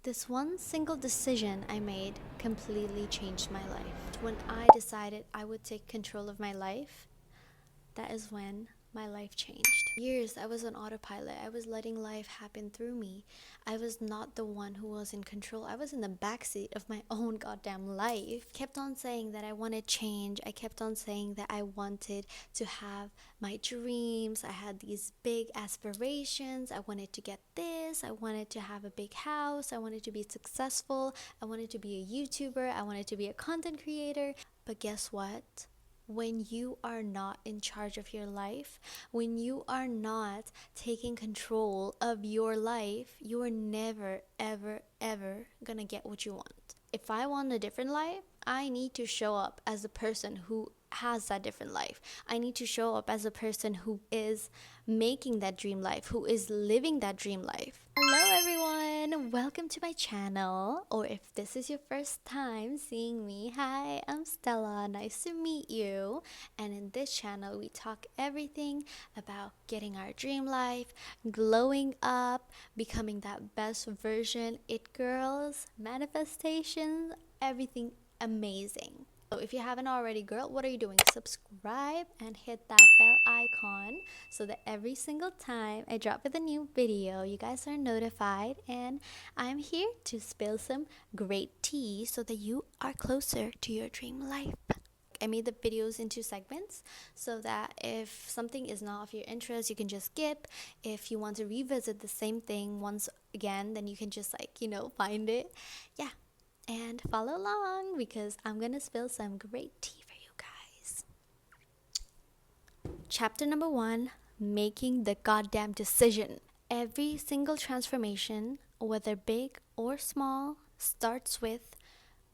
This one single decision I made completely changed my life. When I decided I would take control of my life, that is when my life changed. Years I was on autopilot. I was letting life happen through me. I was not the one who was in control. I was in the backseat of my own goddamn life. Kept on saying that I wanted change. I kept on saying that I wanted to have my dreams. I had these big aspirations. I wanted to get this. I wanted to have a big house. I wanted to be successful. I wanted to be a YouTuber. I wanted to be a content creator. But guess what? When you are not in charge of your life, when you are not taking control of your life, you are never, ever, ever gonna get what you want. If I want a different life, I need to show up as a person who has that different life. I need to show up as a person who is making that dream life, who is living that dream life. Hello everyone, welcome to my channel, or if this is your first time seeing me, hi, I'm Stella, nice to meet you. And in this channel we talk everything about getting our dream life, glowing up, becoming that best version, it girls, manifestation, everything amazing. So if you haven't already, girl, what are you doing? Subscribe and hit that bell icon so that every single time I drop with a new video, you guys are notified, and I'm here to spill some great tea so that you are closer to your dream life. I made the videos into segments so that if something is not of your interest, you can just skip. If you want to revisit the same thing once again, then you can just find it. Yeah. And follow along because I'm gonna spill some great tea for you guys. Chapter number 1, making the goddamn decision. Every single transformation, whether big or small, starts with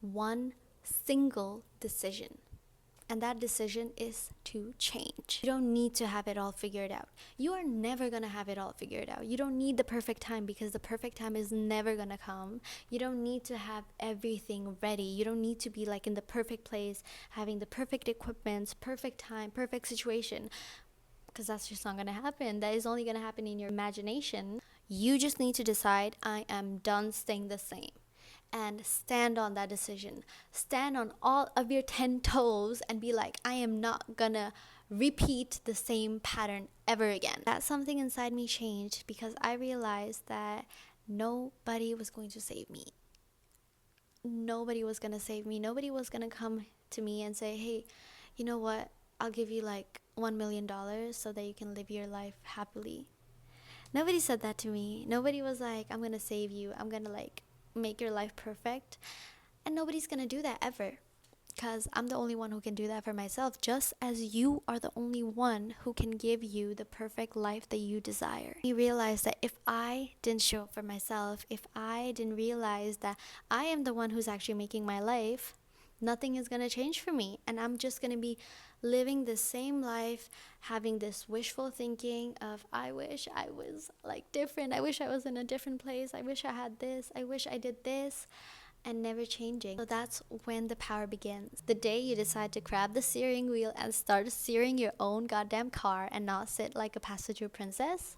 one single decision. And that decision is to change. You don't need to have it all figured out. You are never gonna have it all figured out. You don't need the perfect time because the perfect time is never gonna come. You don't need to have everything ready. You don't need to be like in the perfect place, having the perfect equipment, perfect time, perfect situation, because that's just not gonna happen. That is only gonna happen in your imagination. You just need to decide, I am done staying the same. And stand on that decision. Stand on all of your 10 toes and be like, I am not gonna repeat the same pattern ever again. That something inside me changed because I realized that nobody was going to save me. Nobody was gonna save me. Nobody was gonna come to me and say, hey, you know what? I'll give you like $1 million so that you can live your life happily. Nobody said that to me. Nobody was like, I'm gonna save you. I'm gonna make your life perfect. And nobody's gonna do that ever, because I'm the only one who can do that for myself, just as you are the only one who can give you the perfect life that you desire. I realized that if I didn't show up for myself, if I didn't realize that I am the one who's actually making my life, nothing is gonna change for me, and I'm just gonna be living the same life, having this wishful thinking of, I wish I was like different, I wish I was in a different place, I wish I had this, I wish I did this, and never changing. So that's when the power begins. The day you decide to grab the steering wheel and start steering your own goddamn car and not sit like a passenger princess,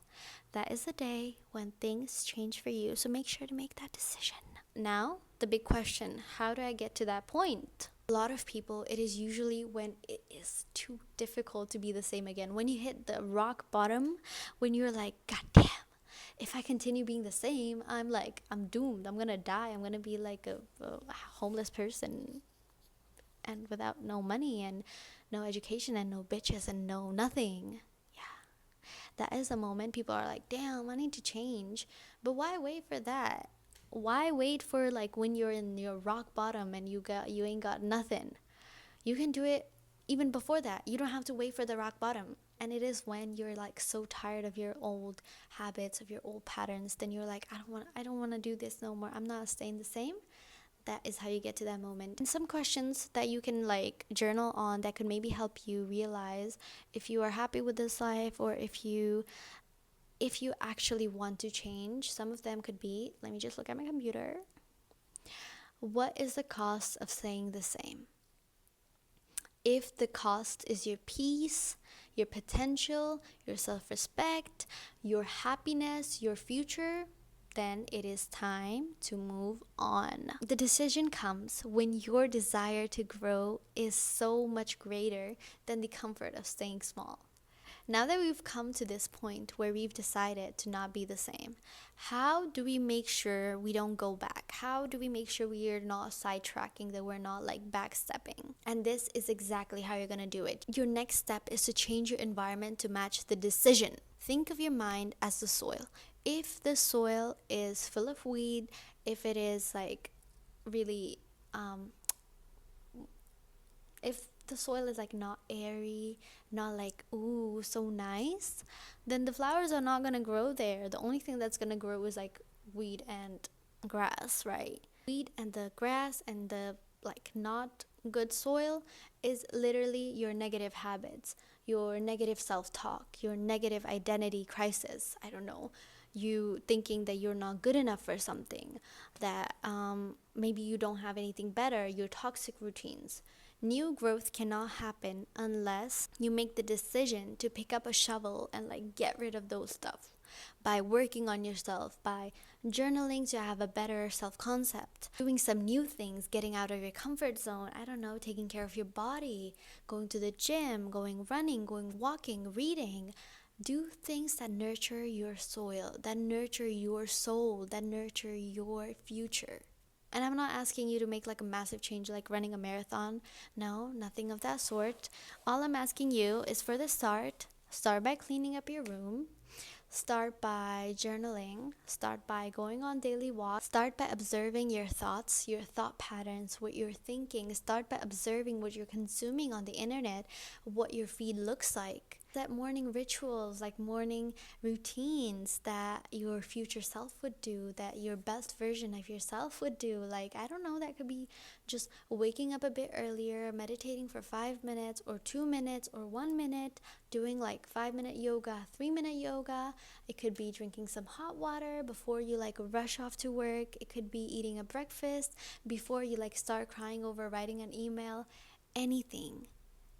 that is the day when things change for you. So make sure to make that decision. Now, the big question, how do I get to that point? A lot of people, it is usually when it is too difficult to be the same again. When you hit the rock bottom, when you're like, God damn, if I continue being the same, I'm doomed. I'm gonna die. I'm gonna be like a homeless person and without no money and no education and no bitches and no nothing. Yeah. That is a moment people are like, damn, I need to change. But why wait for that? Why wait for like when you're in your rock bottom and you ain't got nothing? You can do it even before that. You don't have to wait for the rock bottom. And it is when you're like so tired of your old habits, of your old patterns, then you're like, I don't want to do this no more. I'm not staying the same. That is how you get to that moment. And some questions that you can like journal on that could maybe help you realize if you are happy with this life, or if you actually want to change. Some of them could be, let me just look at my computer. What is the cost of staying the same? If the cost is your peace, your potential, your self-respect, your happiness, your future, then it is time to move on. The decision comes when your desire to grow is so much greater than the comfort of staying small. Now that we've come to this point where we've decided to not be the same, how do we make sure we don't go back? How do we make sure we are not sidetracking, that we're not like backstepping? And this is exactly how you're gonna do it. Your next step is to change your environment to match the decision. Think of your mind as the soil. If the soil is full of weed, if it is like really if the soil is like not airy, not like ooh so nice, then the flowers are not gonna grow there. The only thing that's gonna grow is like weed and grass, right? Weed and the grass and the like not good soil is literally your negative habits, your negative self-talk, your negative identity crisis. I don't know, you thinking that you're not good enough for something, that maybe you don't have anything better, your toxic routines. New growth cannot happen unless you make the decision to pick up a shovel and like get rid of those stuff. By working on yourself, by journaling to have a better self-concept, doing some new things, getting out of your comfort zone, I don't know, taking care of your body, going to the gym, going running, going walking, reading. Do things that nurture your soil, that nurture your soul, that nurture your future. And I'm not asking you to make like a massive change like running a marathon. No, nothing of that sort. All I'm asking you is for the start by cleaning up your room. Start by journaling. Start by going on daily walks. Start by observing your thoughts, your thought patterns, what you're thinking. Start by observing what you're consuming on the internet, what your feed looks like. Set morning rituals, like morning routines that your future self would do, that your best version of yourself would do. Like, I don't know, that could be just waking up a bit earlier, meditating for 5 minutes or 2 minutes or 1 minute, doing like 5-minute yoga, 3-minute yoga. It could be drinking some hot water before you like rush off to work. It could be eating a breakfast before you like start crying over writing an email. Anything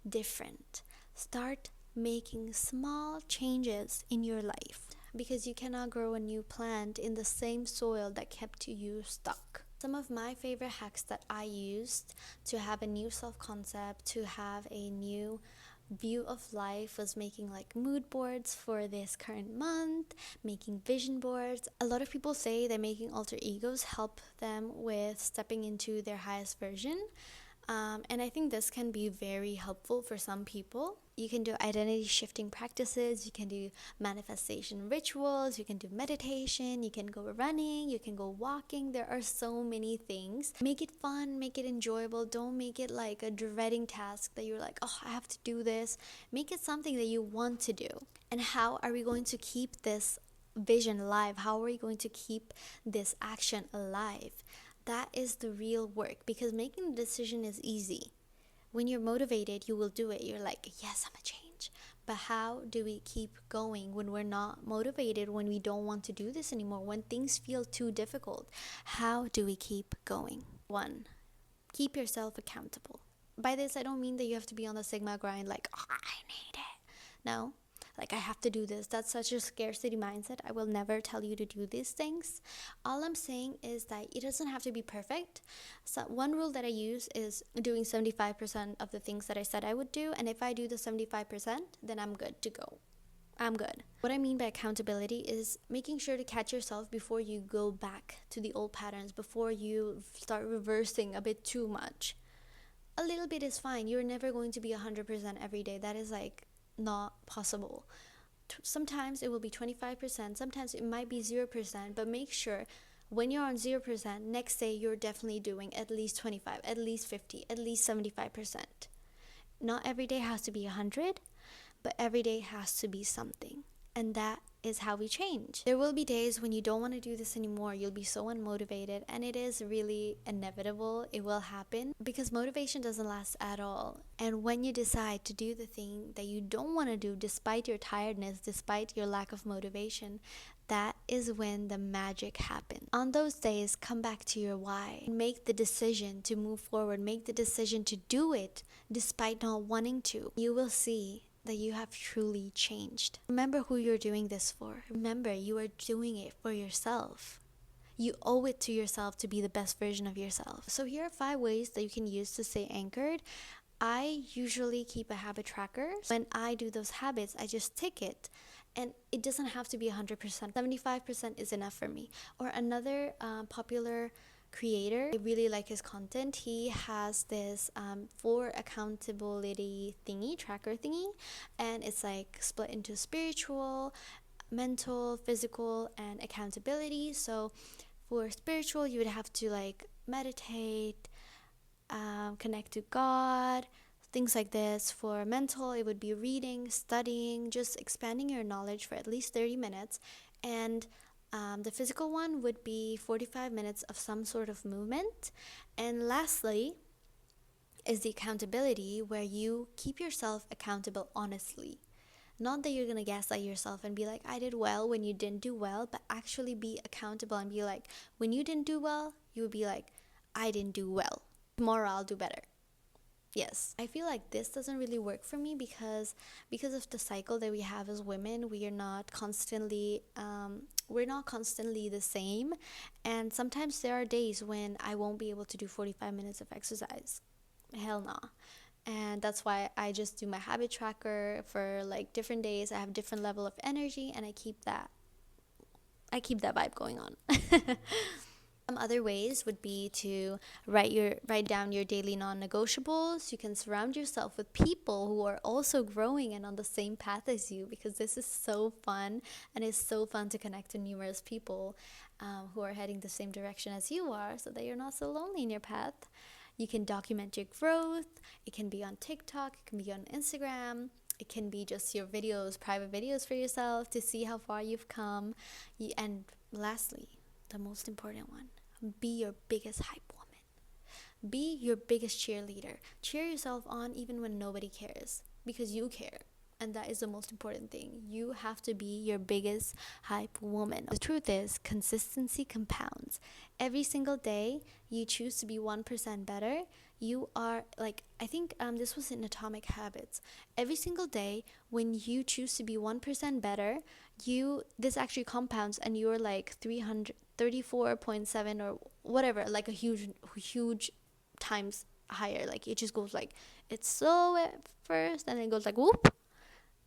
different. Start making small changes in your life, because you cannot grow a new plant in the same soil that kept you stuck. Some of my favorite hacks that I used to have a new self-concept, to have a new view of life, was making like mood boards for this current month, making vision boards. A lot of people say that making alter egos help them with stepping into their highest version. And I think this can be very helpful for some people. You can do identity shifting practices, you can do manifestation rituals, you can do meditation, you can go running, you can go walking. There are so many things. Make it fun, make it enjoyable. Don't make it like a dreading task that you're like, oh, I have to do this. Make it something that you want to do. And how are we going to keep this vision alive? How are we going to keep this action alive? That is the real work, because making a decision is easy. When you're motivated, you will do it. You're like, yes, I'm a change. But how do we keep going when we're not motivated, when we don't want to do this anymore, when things feel too difficult? How do we keep going? 1, keep yourself accountable. By this, I don't mean that you have to be on the Sigma grind like, oh, I need it. No. Like, I have to do this. That's such a scarcity mindset. I will never tell you to do these things. All I'm saying is that it doesn't have to be perfect. So one rule that I use is doing 75% of the things that I said I would do. And if I do the 75%, then I'm good to go. I'm good. What I mean by accountability is making sure to catch yourself before you go back to the old patterns, before you start reversing a bit too much. A little bit is fine. You're never going to be 100% every day. That is like not possible. Sometimes it will be 25%, sometimes it might be 0%, but make sure when you're on 0%, next day you're definitely doing at least 25, at least 50, at least 75%. Not every day has to be 100, but every day has to be something. And that is how we change. There will be days when you don't want to do this anymore. You'll be so unmotivated, and it is really inevitable. It will happen because motivation doesn't last at all. And when you decide to do the thing that you don't want to do, despite your tiredness, despite your lack of motivation, that is when the magic happens. On those days, come back to your why. Make the decision to move forward. Make the decision to do it despite not wanting to. You will see that you have truly changed. Remember who you're doing this for. Remember, you are doing it for yourself. You owe it to yourself to be the best version of yourself. So here are 5 ways that you can use to stay anchored. I usually keep a habit tracker. When I do those habits, I just tick it. And it doesn't have to be 100%. 75% is enough for me. Or another popular creator, I really like his content. He has this 4 accountability tracker thingy, and it's like split into spiritual, mental, physical, and accountability. So for spiritual, you would have to like meditate, connect to God, things like this. For mental, it would be reading, studying, just expanding your knowledge for at least 30 minutes. And the physical one would be 45 minutes of some sort of movement. And lastly is the accountability, where you keep yourself accountable honestly. Not that you're going to gaslight yourself and be like, I did well when you didn't do well, but actually be accountable and be like, when you didn't do well, you would be like, I didn't do well. Tomorrow I'll do better. Yes, I feel like this doesn't really work for me because of the cycle that we have as women. We are not constantly the same, and sometimes there are days when I won't be able to do 45 minutes of exercise. Hell nah. And that's why I just do my habit tracker for like different days. I have different level of energy, and I keep that vibe going on. Some other ways would be to write down your daily non-negotiables. You can surround yourself with people who are also growing and on the same path as you, because this is so fun, and it's so fun to connect to numerous people who are heading the same direction as you are, so that you're not so lonely in your path. You can document your growth. It can be on TikTok, it can be on Instagram, it can be just your videos, private videos for yourself to see how far you've come. And lastly, the most important one, be your biggest hype woman. Be your biggest cheerleader. Cheer yourself on even when nobody cares, because you care. And that is the most important thing. You have to be your biggest hype woman. The truth is, consistency compounds. Every single day you choose to be 1% better, you are like, I think this was in Atomic Habits. Every single day when you choose to be 1% better, this actually compounds, and you're like 334.7 or whatever, like a huge times higher. Like it just goes like, it's slow at first and then it goes like whoop.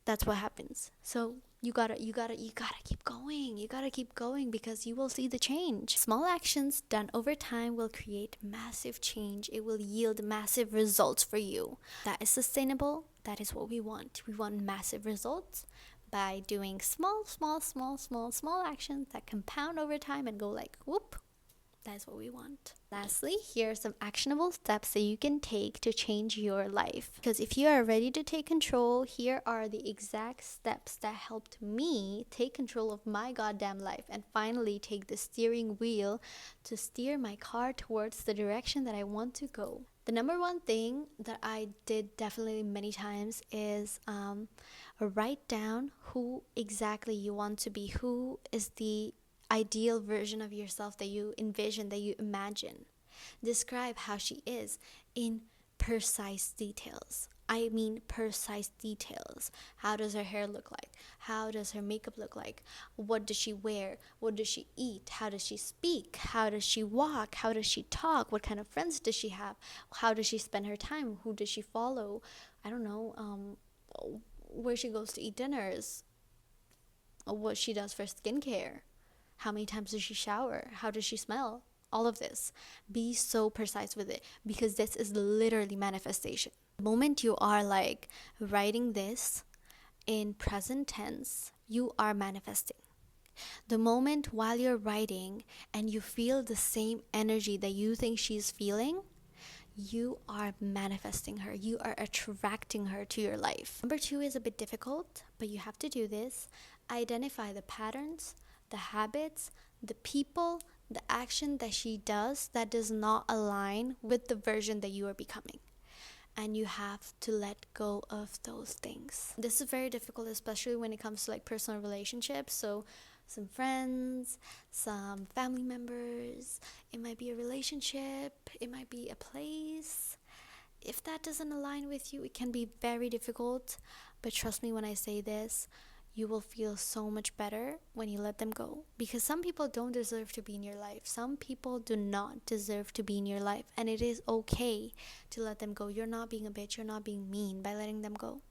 That's what happens. So you gotta keep going. You gotta keep going, because you will see the change. Small actions done over time will create massive change. It will yield massive results for you. That is sustainable. That is what we want. We want massive results by doing small actions that compound over time and go like whoop. That is what we want. Lastly, here are some actionable steps that you can take to change your life. Because if you are ready to take control, here are the exact steps that helped me take control of my goddamn life and finally take the steering wheel to steer my car towards the direction that I want to go. The number one thing that I did definitely many times is write down who exactly you want to be. Who is the ideal version of yourself that you envision, that you imagine. Describe how she is in precise details. I mean precise details. How does her hair look like? How does her makeup look like? What does she wear? What does she eat? How does she speak? How does she walk? How does she talk? What kind of friends does she have? How does she spend her time? Who does she follow? I don't know, where she goes to eat dinners, what she does for skincare. How many times does she shower? How does she smell? All of this. Be so precise with it, because this is literally manifestation. The moment you are like writing this in present tense, you are manifesting. The moment while you're writing and you feel the same energy that you think she's feeling, you are manifesting her. You are attracting her to your life. Number 2 is a bit difficult, but you have to do this. Identify the patterns, the habits, the people, the action that she does that does not align with the version that you are becoming. And you have to let go of those things. This is very difficult, especially when it comes to like personal relationships. So some friends, some family members, it might be a relationship, it might be a place. If that doesn't align with you, it can be very difficult. But trust me when I say this, you will feel so much better when you let them go. Because some people don't deserve to be in your life. Some people do not deserve to be in your life. And it is okay to let them go. You're not being a bitch. You're not being mean by letting them go.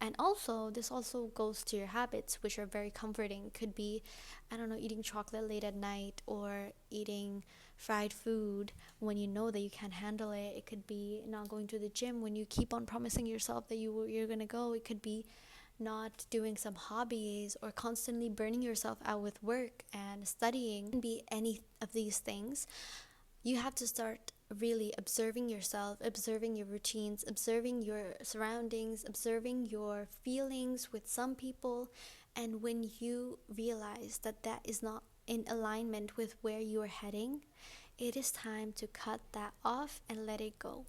And also, this also goes to your habits, which are very comforting. Could be, I don't know, eating chocolate late at night, or eating fried food when you know that you can't handle it. It could be not going to the gym when you keep on promising yourself that you're going to go. It could be not doing some hobbies, or constantly burning yourself out with work and studying. It can be any of these things. You have to start really observing yourself, observing your routines, observing your surroundings, observing your feelings with some people. And when you realize that that is not in alignment with where you are heading, it is time to cut that off and let it go.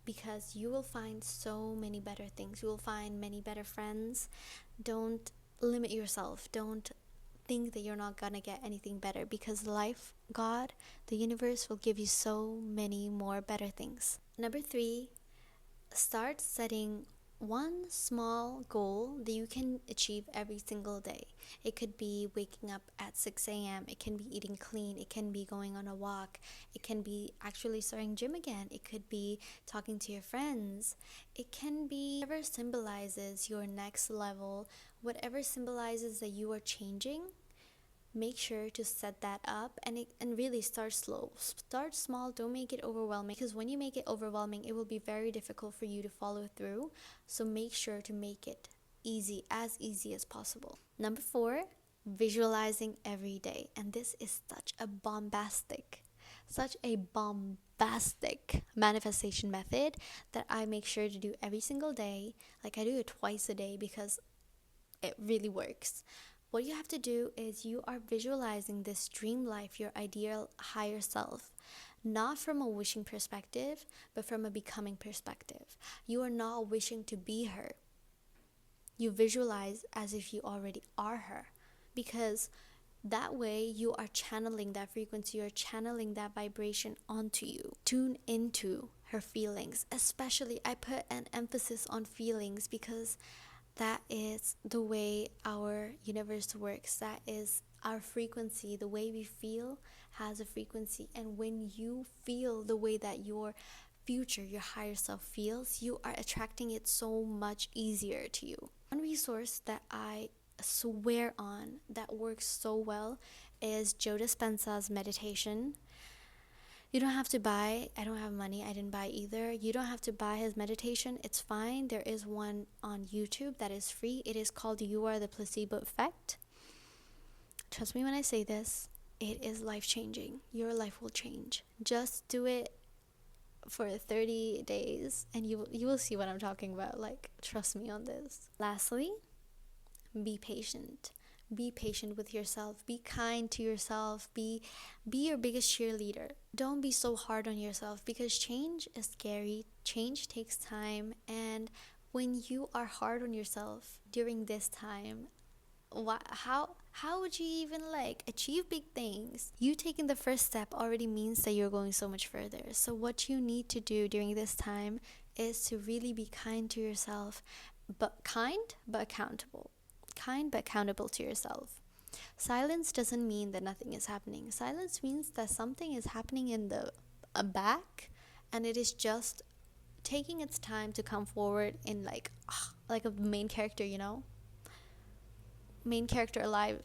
Because you will find so many better things. You will find many better friends. Don't limit yourself. Don't think that you're not gonna get anything better, because life, God, the universe will give you so many more better things. Number 3, start setting one small goal that you can achieve every single day. It could be waking up at 6 a.m. It can be eating clean. It can be going on a walk. It can be actually starting gym again. It could be talking to your friends. It can be whatever symbolizes your next level, whatever symbolizes that you are changing. Make sure to set that up, and really start slow. Start small. Don't make it overwhelming, because when you make it overwhelming, it will be very difficult for you to follow through. So make sure to make it easy as possible. Number 4, visualizing every day. And this is such a bombastic manifestation method that I make sure to do every single day. Like, I do it twice a day because it really works. What you have to do is you are visualizing this dream life, your ideal higher self, not from a wishing perspective, but from a becoming perspective. You are not wishing to be her. You visualize as if you already are her, because that way you are channeling that frequency, you're channeling that vibration onto you. Tune into her feelings. Especially, I put an emphasis on feelings, because that is the way our universe works. That is our frequency. The way we feel has a frequency. And when you feel the way that your future, your higher self feels, you are attracting it so much easier to you. One resource that I swear on that works so well is Joe Dispenza's meditation. You don't have to buy. I don't have money. I didn't buy either. You don't have to buy his meditation. It's fine. There is one on YouTube that is free. It is called You Are the Placebo Effect. Trust me when I say this. It is life-changing. Your life will change. Just do it for 30 days and you will see what I'm talking about. Like, trust me on this. Lastly, be patient. Be patient with yourself. Be kind to yourself. Be your biggest cheerleader. Don't be so hard on yourself, because change is scary. Change takes time. And when you are hard on yourself during this time, how would you even achieve big things? You taking the first step already means that you're going so much further. So what you need to do during this time is to really be kind to yourself, but accountable. Kind but accountable to yourself. Silence doesn't mean that nothing is happening. Silence means that something is happening in the back, and it is just taking its time to come forward in like a main character, Main character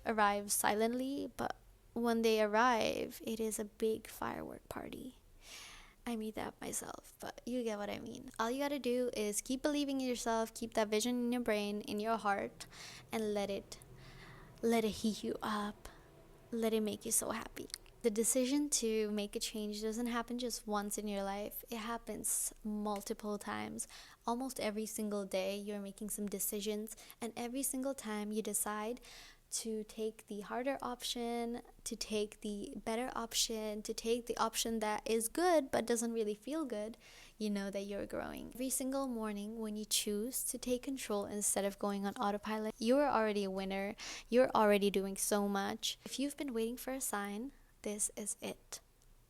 arrives silently, but when they arrive, it is a big firework party. I made that myself, but you get what I mean. All you gotta do is keep believing in yourself, keep that vision in your brain, in your heart, and let it heat you up. Let it make you so happy. The decision to make a change doesn't happen just once in your life. It happens multiple times. Almost every single day, you're making some decisions, and every single time you decide to take the harder option, to take the better option, to take the option that is good but doesn't really feel good, you know that you're growing. Every single morning when you choose to take control instead of going on autopilot, you're already a winner. You're already doing so much. If you've been waiting for a sign, this is it.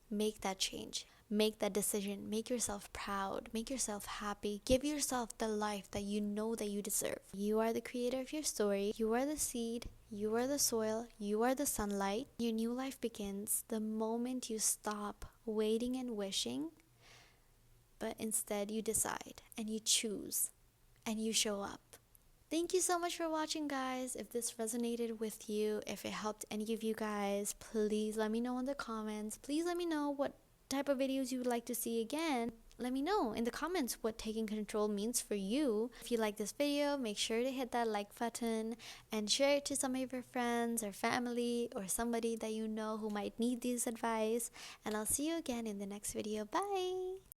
Make that change. Make that decision. Make yourself proud. Make yourself happy. Give yourself the life that you know that you deserve. You are the creator of your story. You are the seed. You are the soil. You are the sunlight. Your new life begins the moment you stop waiting and wishing, but instead you decide and you choose and you show up. Thank you so much for watching, guys. If this resonated with you, if it helped any of you guys, please let me know in the comments. Please let me know what type of videos you would like to see again. Let me know in the comments what taking control means for you. If you like this video, make sure to hit that like button and share it to some of your friends or family or somebody that you know who might need this advice. And I'll see you again in the next video. Bye!